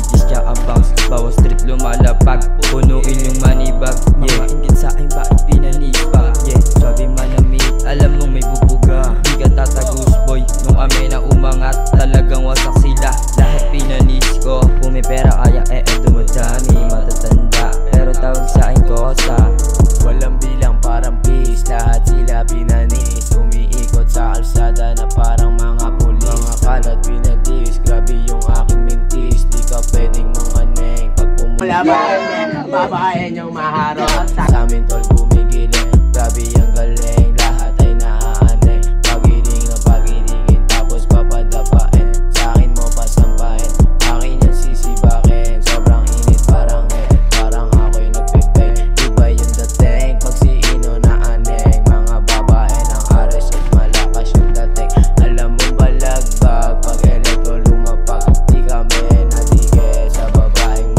Ligis ka ang bangs, bawang street lumalapag, punuin yung money bag. Yeah, ingit sa akin bakit pinanipa. Yeah, swabe manamit, alam mong may bubuga. Di ka tatagus boy, nung amin na umangat, talagang wasak sila. Lahat pinanis ko, kung may pera kaya dumadami. Matatanda, pero tawag sa akin kosa. Walang bilang parang peace, lahat sila pinanis. Umiikot sa kalsada na parang mga pulis. Mga kalat pinalis, grabe yung aking mintis. Di ka pwedeng manganeng pag pumula. Babae niyong maharot sa amin tol gumigiling. Grabe yung galing, lahat ay naaanay. Pagiling na pagilingin, tapos papadapain. Sa akin mo pasampahin, akin yung sisibakin. Sobrang init parang parang ako'y nagpipay. Iba yung dating, pag si Ino na aneng. Mga babae ng RS at malakas yung dating. Alam mong balagbag, pag elektro lumapag. Di kami natigil sa babaeng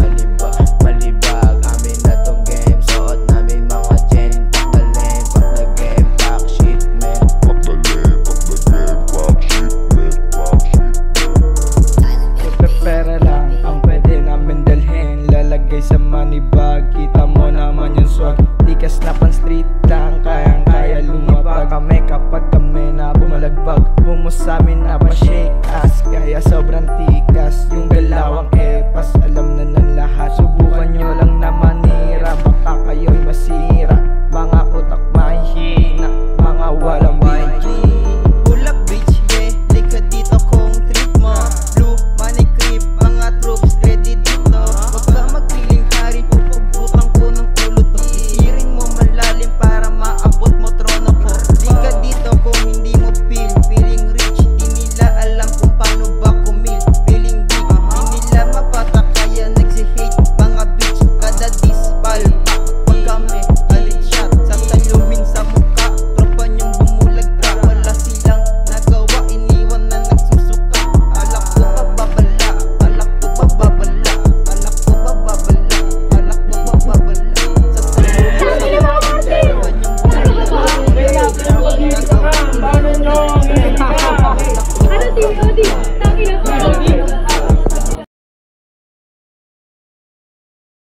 malibag. Amin na tong game, suot namin mga chain. Pakdalin, pakdagame, pack shit man. Pakdalin, pakdagame, pack shit man, pack shit man. Pera lang ang pwede namin dalhin, lalagay sa money bag. Kita mo naman yung swag, di ka snapan